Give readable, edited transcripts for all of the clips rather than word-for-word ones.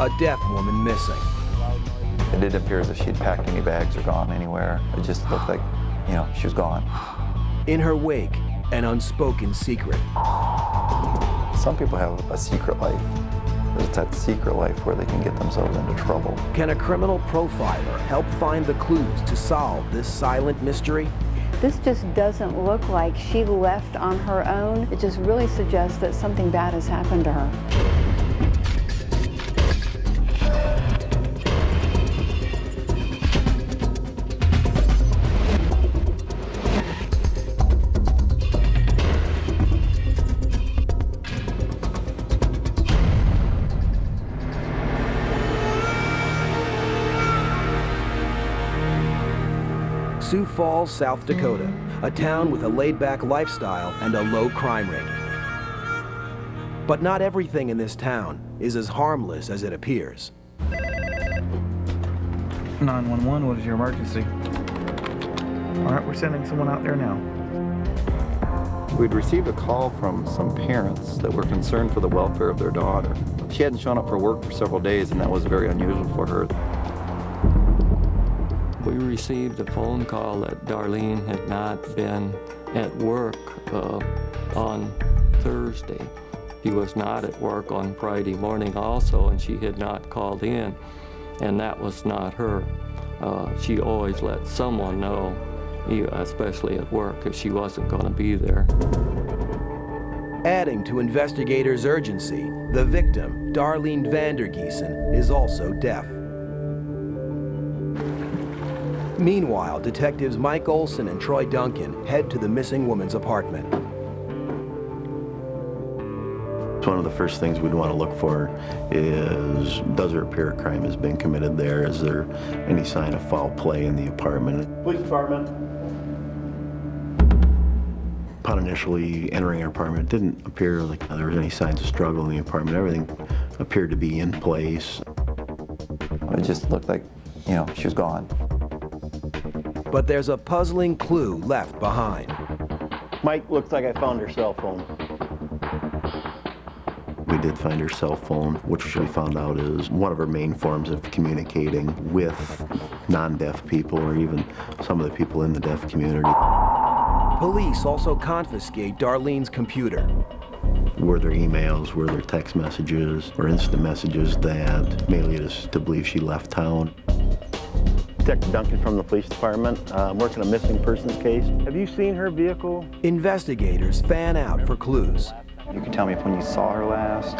a deaf woman missing. It didn't appear as if she'd packed any bags or gone anywhere. It just looked like, she was gone. In her wake, an unspoken secret. Some people have a secret life. It's that secret life where they can get themselves into trouble. Can a criminal profiler help find the clues to solve this silent mystery? This just doesn't look like she left on her own. It just really suggests that something bad has happened to her. Sioux Falls, South Dakota, a town with a laid-back lifestyle and a low crime rate. But not everything in this town is as harmless as it appears. 911, what is your emergency? All right, we're sending someone out there now. We'd received a call from some parents that were concerned for the welfare of their daughter. She hadn't shown up for work for several days, and that was very unusual for her. We received a phone call that Darlene had not been at work on Thursday. She was not at work on Friday morning also, and she had not called in, and that was not her. She always let someone know, especially at work, if she wasn't going to be there. Adding to investigators' urgency, the victim, Darlene Vander Geisen, is also deaf. Meanwhile, detectives Mike Olson and Troy Duncan head to the missing woman's apartment. One of the first things we'd want to look for is, does it appear a crime has been committed there? Is there any sign of foul play in the apartment? Police department. Upon initially entering our apartment, it didn't appear like there was any signs of struggle in the apartment. Everything appeared to be in place. It just looked like, she was gone. But there's a puzzling clue left behind. Mike, looks like I found her cell phone. We did find her cell phone, which we found out is one of her main forms of communicating with non-deaf people or even some of the people in the deaf community. Police also confiscate Darlene's computer. Were there emails, were there text messages, or instant messages that may lead us to believe she left town? Detective Duncan from the police department. I'm working a missing persons case. Have you seen her vehicle? Investigators fan out for clues. You can tell me when you saw her last?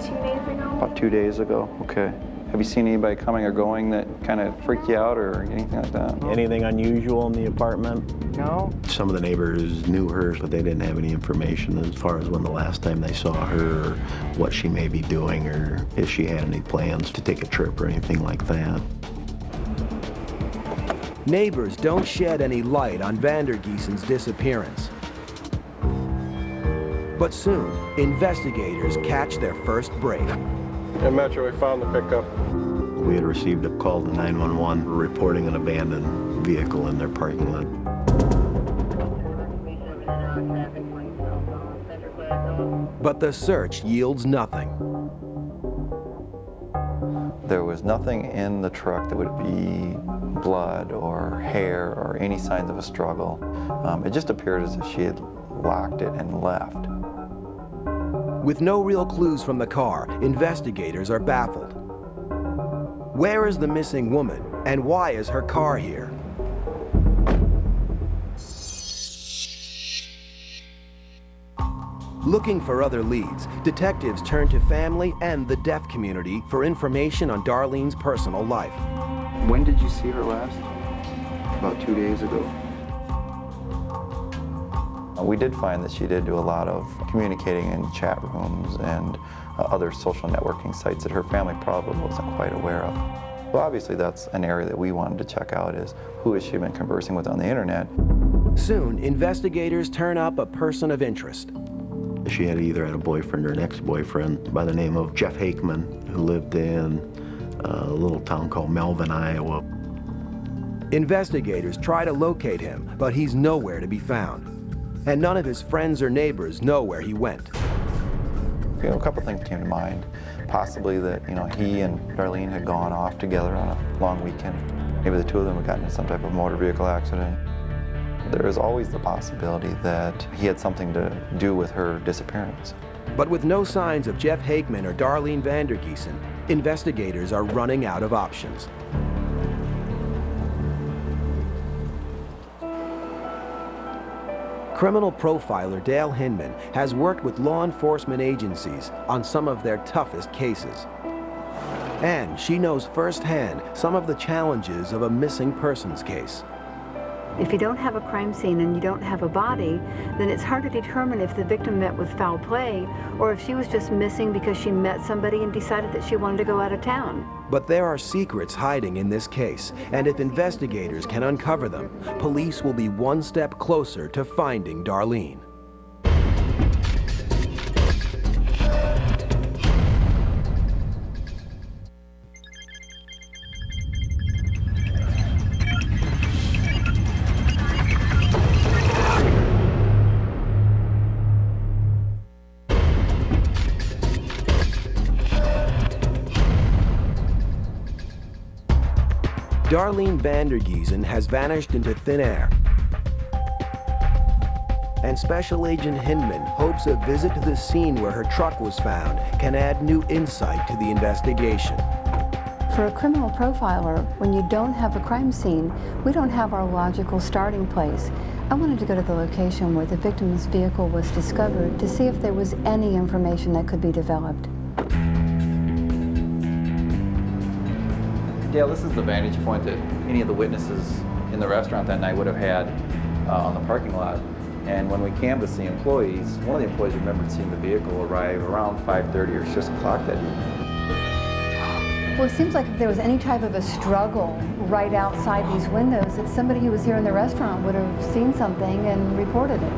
2 days ago. About 2 days ago? Okay. Have you seen anybody coming or going that kind of freaked you out or anything like that? Anything unusual in the apartment? No. Some of the neighbors knew her, but they didn't have any information as far as when the last time they saw her, or what she may be doing, or if she had any plans to take a trip or anything like that. Neighbors don't shed any light on Vander Geisen's disappearance. But soon, investigators catch their first break. In Metro, we found the pickup. We had received a call to 911 reporting an abandoned vehicle in their parking lot. But the search yields nothing. There was nothing in the truck that would be blood or hair or any signs of a struggle. It just appeared as if she had locked it and left. With no real clues from the car, investigators are baffled. Where is the missing woman, and why is her car here? Looking for other leads, detectives turn to family and the deaf community for information on Darlene's personal life. When did you see her last? About 2 days ago. We did find that she did do a lot of communicating in chat rooms and other social networking sites that her family probably wasn't quite aware of. Well, obviously that's an area that we wanted to check out, is who has she been conversing with on the internet. Soon, investigators turn up a person of interest. She had either had a boyfriend or an ex-boyfriend by the name of Jeff Hakeman, who lived in a little town called Melvin, Iowa. Investigators try to locate him, but he's nowhere to be found. And none of his friends or neighbors know where he went. A couple things came to mind. Possibly that, he and Darlene had gone off together on a long weekend. Maybe the two of them had gotten into some type of motor vehicle accident. There is always the possibility that he had something to do with her disappearance. But with no signs of Jeff Hakeman or Darlene Vander Geisen, investigators are running out of options. Criminal profiler Dale Hinman has worked with law enforcement agencies on some of their toughest cases. And she knows firsthand some of the challenges of a missing persons case. If you don't have a crime scene and you don't have a body, then it's hard to determine if the victim met with foul play or if she was just missing because she met somebody and decided that she wanted to go out of town. But there are secrets hiding in this case, and if investigators can uncover them, police will be one step closer to finding Darlene. Darlene Vander Geisen has vanished into thin air. And Special Agent Hinman hopes a visit to the scene where her truck was found can add new insight to the investigation. For a criminal profiler, when you don't have a crime scene, we don't have our logical starting place. I wanted to go to the location where the victim's vehicle was discovered to see if there was any information that could be developed. Dale, this is the vantage point that any of the witnesses in the restaurant that night would have had on the parking lot. And when we canvassed the employees, one of the employees remembered seeing the vehicle arrive around 5:30 or 6 o'clock that evening. Well, it seems like if there was any type of a struggle right outside these windows, that somebody who was here in the restaurant would have seen something and reported it.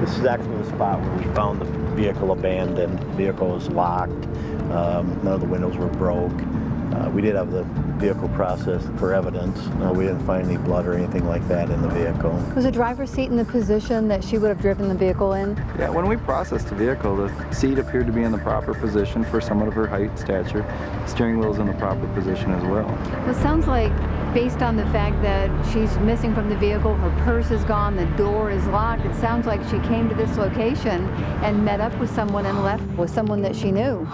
This is actually the spot where we found the vehicle abandoned. The vehicle was locked. None of the windows were broke. We did have the vehicle processed for evidence. We didn't find any blood or anything like that in the vehicle. Was the driver's seat in the position that she would have driven the vehicle in? Yeah, when we processed the vehicle, the seat appeared to be in the proper position for someone of her height and stature. The steering wheel is in the proper position as well. It sounds like, based on the fact that she's missing from the vehicle, her purse is gone, the door is locked, it sounds like she came to this location and met up with someone and left with someone that she knew.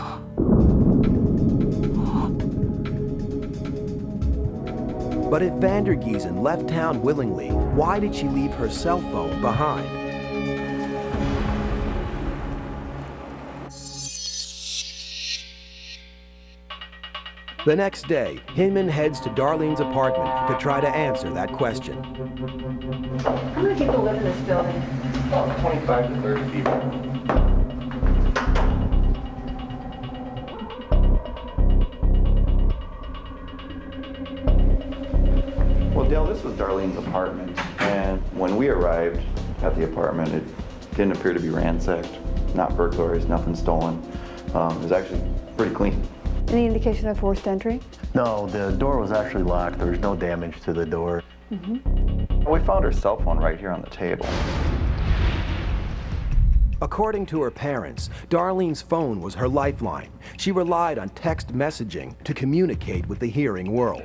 But if Vander Geisen left town willingly, why did she leave her cell phone behind? The next day, Hinman heads to Darlene's apartment to try to answer that question. How many people live in this building? About 25 to 30 people. Well, Dale, this was Darlene's apartment, and when we arrived at the apartment, it didn't appear to be ransacked. Not burglaries, nothing stolen. It was actually pretty clean. Any indication of forced entry? No, the door was actually locked. There was no damage to the door. We found her cell phone right here on the table. According to her parents, Darlene's phone was her lifeline. She relied on text messaging to communicate with the hearing world.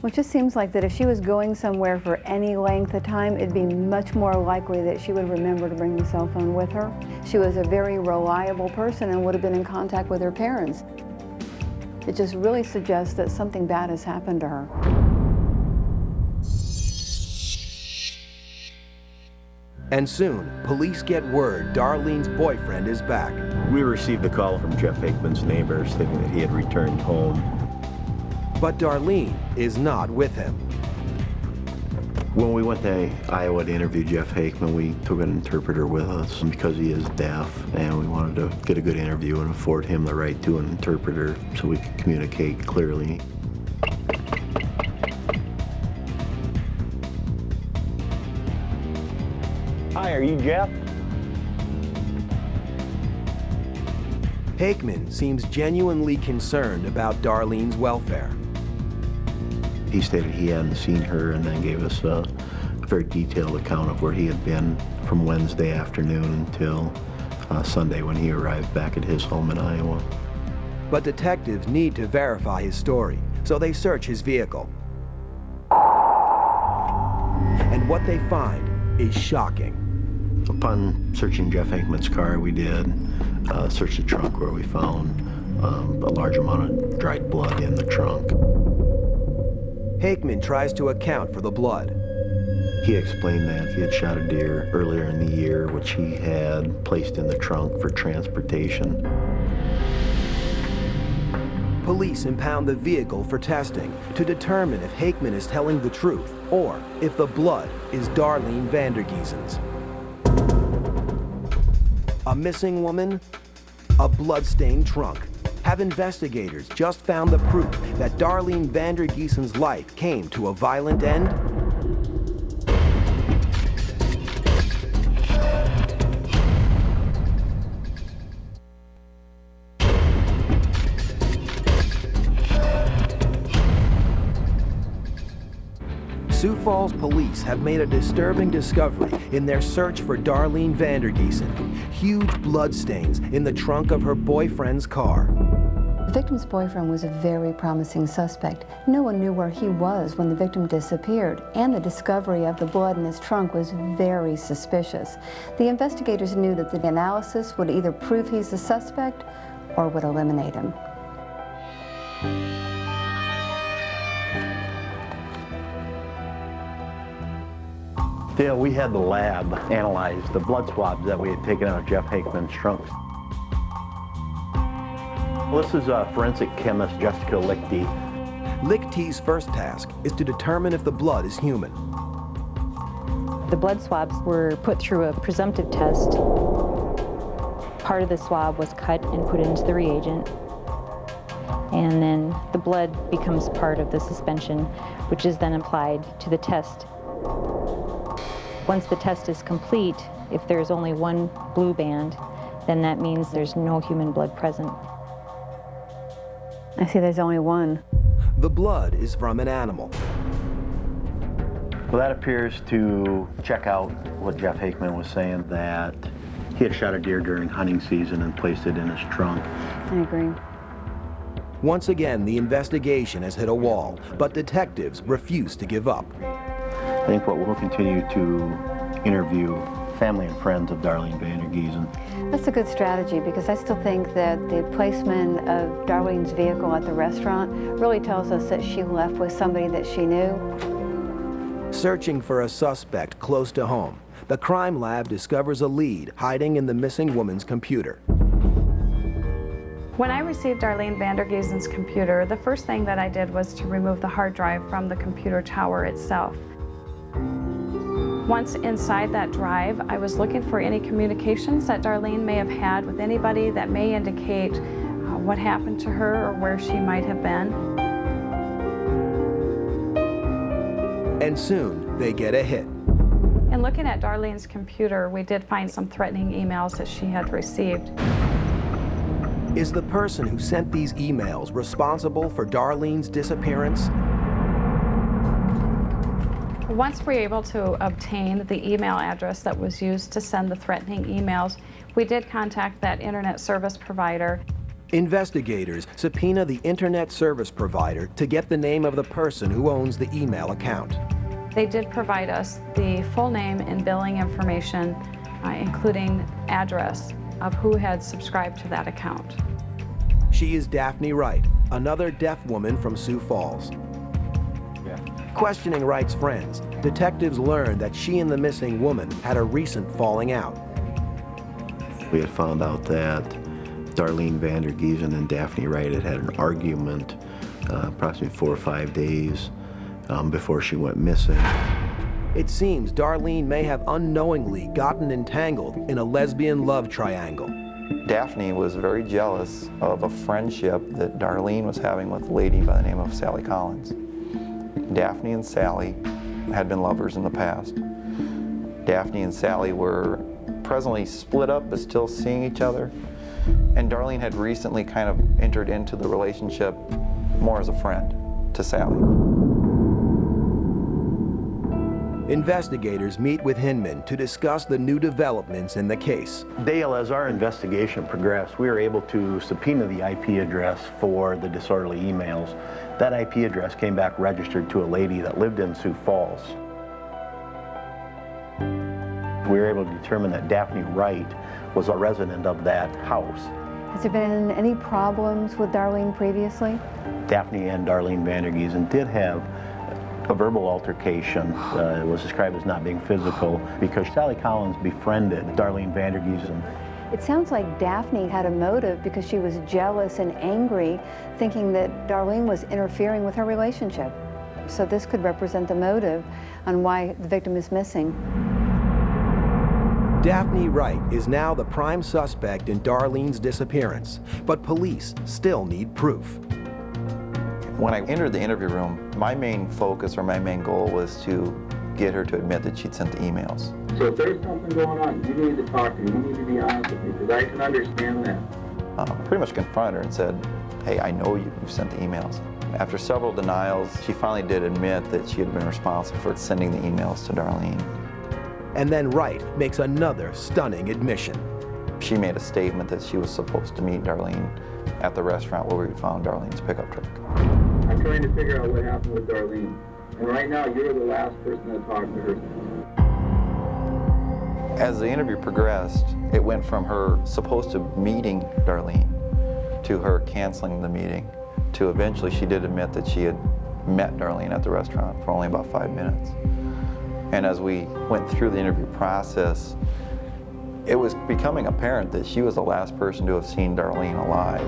Well, it just seems like that if she was going somewhere for any length of time, it'd be much more likely that she would remember to bring the cell phone with her. She was a very reliable person and would have been in contact with her parents. It just really suggests that something bad has happened to her. And soon, police get word Darlene's boyfriend is back. We received a call from Jeff Hakeman's neighbor stating that he had returned home. But Darlene is not with him. When we went to Iowa to interview Jeff Hakeman, we took an interpreter with us because he is deaf, and we wanted to get a good interview and afford him the right to an interpreter so we could communicate clearly. Hi, are you Jeff? Hakeman seems genuinely concerned about Darlene's welfare. He stated he hadn't seen her and then gave us a a very detailed account of where he had been from Wednesday afternoon until Sunday when he arrived back at his home in Iowa. But detectives need to verify his story, so they search his vehicle. And what they find is shocking. Upon searching Jeff Hankman's car, we did search the trunk where we found a large amount of dried blood in the trunk. Hankman tries to account for the blood. He explained that he had shot a deer earlier in the year, which he had placed in the trunk for transportation. Police impound the vehicle for testing to determine if Hankman is telling the truth or if the blood is Darlene Vander Geisen's. A missing woman, a blood-stained trunk. Have investigators just found the proof that Darlene Vander Geisen's life came to a violent end? Sioux Falls police have made a disturbing discovery in their search for Darlene Vander Geisen. Huge bloodstains in the trunk of her boyfriend's car. The victim's boyfriend was a very promising suspect. No one knew where he was when the victim disappeared, and the discovery of the blood in his trunk was very suspicious. The investigators knew that the analysis would either prove he's a suspect or would eliminate him. Dale, we had the lab analyze the blood swabs that we had taken out of Jeff Hankman's trunk. Well, this is forensic chemist Jessica Lichty. Lichty's first task is to determine if the blood is human. The blood swabs were put through a presumptive test. Part of the swab was cut and put into the reagent. And then the blood becomes part of the suspension, which is then applied to the test. Once the test is complete, if there's only one blue band, then that means there's no human blood present. I see there's only one. The blood is from an animal. Well, that appears to check out what Jeff Hankman was saying, that he had shot a deer during hunting season and placed it in his trunk. I agree. Once again, the investigation has hit a wall, but detectives refuse to give up. I think we'll continue to interview family and friends of Darlene Vander Geisen. That's a good strategy, because I still think that the placement of Darlene's vehicle at the restaurant really tells us that she left with somebody that she knew. Searching for a suspect close to home, the crime lab discovers a lead hiding in the missing woman's computer. When I received Darlene Vander Geisen's computer, the first thing that I did was to remove the hard drive from the computer tower itself. Once inside that drive, I was looking for any communications that Darlene may have had with anybody that may indicate what happened to her or where she might have been. And soon, they get a hit. In looking at Darlene's computer, we did find some threatening emails that she had received. Is the person who sent these emails responsible for Darlene's disappearance? Once we were able to obtain the email address that was used to send the threatening emails, we did contact that internet service provider. Investigators subpoena the internet service provider to get the name of the person who owns the email account. They did provide us the full name and billing information, including address of who had subscribed to that account. She is Daphne Wright, another deaf woman from Sioux Falls. Questioning Wright's friends, detectives learned that she and the missing woman had a recent falling out. We had found out that Darlene Vander Geisen and Daphne Wright had had an argument approximately 4 or 5 days before she went missing. It seems Darlene may have unknowingly gotten entangled in a lesbian love triangle. Daphne was very jealous of a friendship that Darlene was having with a lady by the name of Sally Collins. Daphne and Sally had been lovers in the past. Daphne and Sally were presently split up but still seeing each other. And Darlene had recently kind of entered into the relationship more as a friend to Sally. Investigators meet with Hinman to discuss the new developments in the case. Dale, as our investigation progressed, we were able to subpoena the IP address for the disorderly emails. That IP address came back registered to a lady that lived in Sioux Falls. We were able to determine that Daphne Wright was a resident of that house. Has there been any problems with Darlene previously? Daphne and Darlene Vander Geisen did have a verbal altercation. It was described as not being physical because Sally Collins befriended Darlene Vander Geisen. It sounds like Daphne had a motive because she was jealous and angry, thinking that Darlene was interfering with her relationship. So this could represent the motive on why the victim is missing. Daphne Wright is now the prime suspect in Darlene's disappearance, but police still need proof. When I entered the interview room, my main focus or my main goal was to get her to admit that she'd sent the emails. So if there's something going on, you need to talk to me, you need to be honest with me, because I can understand that. Pretty much confronted her and said, hey, I know you sent the emails. After several denials, she finally did admit that she had been responsible for sending the emails to Darlene. And then Wright makes another stunning admission. She made a statement that she was supposed to meet Darlene at the restaurant where we found Darlene's pickup truck. I'm trying to figure out what happened with Darlene. And right now, you're the last person to talk to her. As the interview progressed, it went from her supposed to meeting Darlene to her canceling the meeting to eventually she did admit that she had met Darlene at the restaurant for only about 5 minutes. And as we went through the interview process, it was becoming apparent that she was the last person to have seen Darlene alive.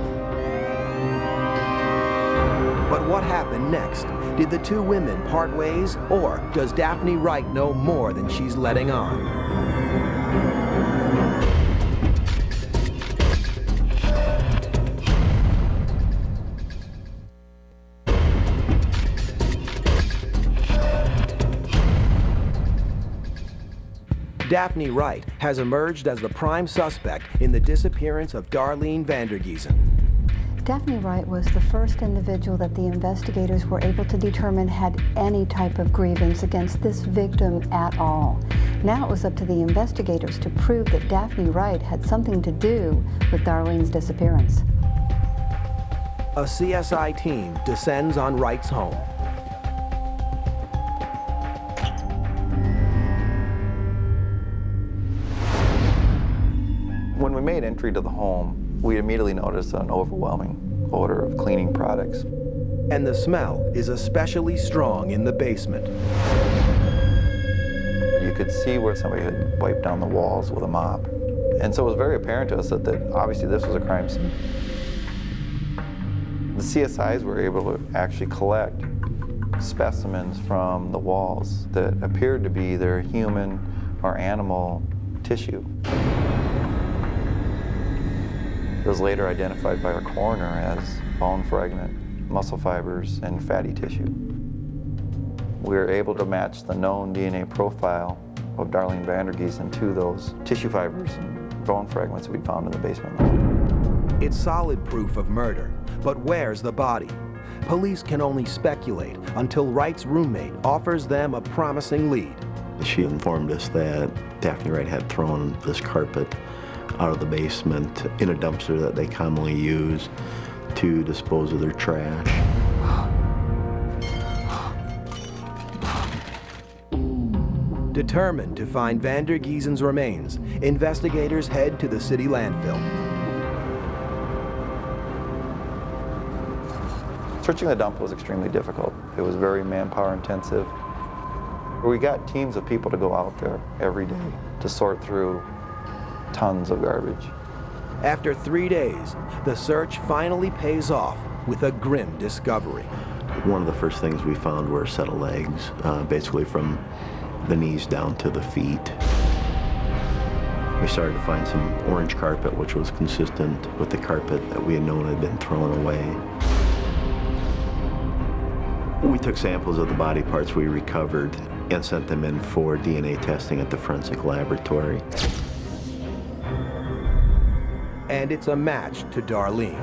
But what happened next? Did the two women part ways, or does Daphne Wright know more than she's letting on? Daphne Wright has emerged as the prime suspect in the disappearance of Darlene Vander Geisen. Daphne Wright was the first individual that the investigators were able to determine had any type of grievance against this victim at all. Now it was up to the investigators to prove that Daphne Wright had something to do with Darlene's disappearance. A CSI team descends on Wright's home. When we made entry to the home, we immediately noticed an overwhelming odor of cleaning products. And the smell is especially strong in the basement. You could see where somebody had wiped down the walls with a mop. And so it was very apparent to us that obviously this was a crime scene. The CSIs were able to actually collect specimens from the walls that appeared to be either human or animal tissue. It was later identified by our coroner as bone fragment, muscle fibers, and fatty tissue. We were able to match the known DNA profile of Darlene Vander Geisen to those tissue fibers and bone fragments we'd found in the basement. It's solid proof of murder, but where's the body? Police can only speculate until Wright's roommate offers them a promising lead. She informed us that Daphne Wright had thrown this carpet out of the basement in a dumpster that they commonly use to dispose of their trash. Determined to find Vander Geisen's remains, investigators head to the city landfill. Searching the dump was extremely difficult. It was very manpower intensive. We got teams of people to go out there every day to sort through tons of garbage. After 3 days, the search finally pays off with a grim discovery. One of the first things we found were a set of legs, basically from the knees down to the feet. We started to find some orange carpet, which was consistent with the carpet that we had known had been thrown away. We took samples of the body parts we recovered and sent them in for DNA testing at the forensic laboratory. And it's a match to Darlene.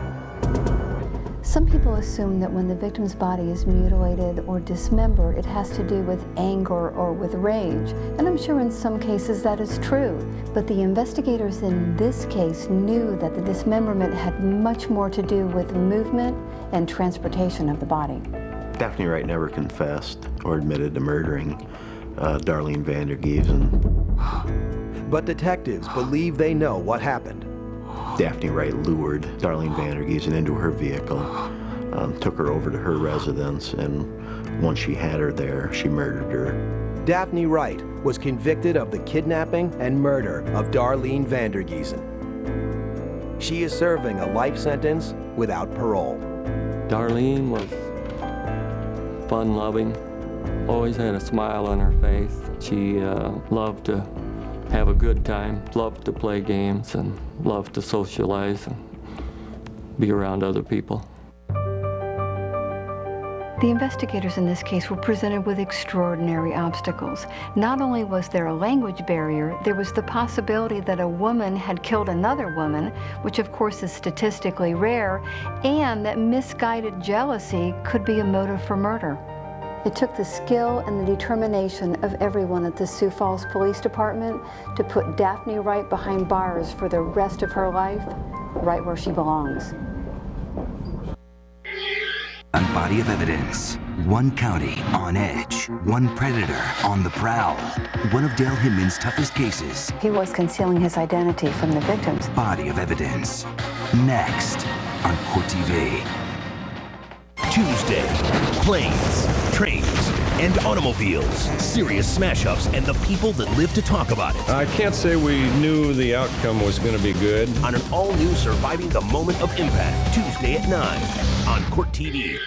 Some people assume that when the victim's body is mutilated or dismembered, it has to do with anger or with rage. And I'm sure in some cases that is true. But the investigators in this case knew that the dismemberment had much more to do with movement and transportation of the body. Daphne Wright never confessed or admitted to murdering Darlene Vander Geisen. But detectives believe they know what happened. Daphne Wright lured Darlene Vander Geisen into her vehicle, took her over to her residence, and once she had her there, she murdered her. Daphne Wright was convicted of the kidnapping and murder of Darlene Vander Geisen. She is serving a life sentence without parole. Darlene was fun-loving, always had a smile on her face. She loved to have a good time, loved to play games, and loved to socialize and be around other people. The investigators in this case were presented with extraordinary obstacles. Not only was there a language barrier, there was the possibility that a woman had killed another woman, which of course is statistically rare, and that misguided jealousy could be a motive for murder. It took the skill and the determination of everyone at the Sioux Falls Police Department to put Daphne Wright behind bars for the rest of her life, right where she belongs. A body of evidence. One county on edge. One predator on the prowl. One of Dale Hinman's toughest cases. He was concealing his identity from the victims. Body of evidence. Next on Court TV. Tuesday, planes, trains, and automobiles. Serious smash-ups and the people that live to talk about it. I can't say we knew the outcome was going to be good. On an all-new Surviving the Moment of Impact, Tuesday at 9 on Court TV.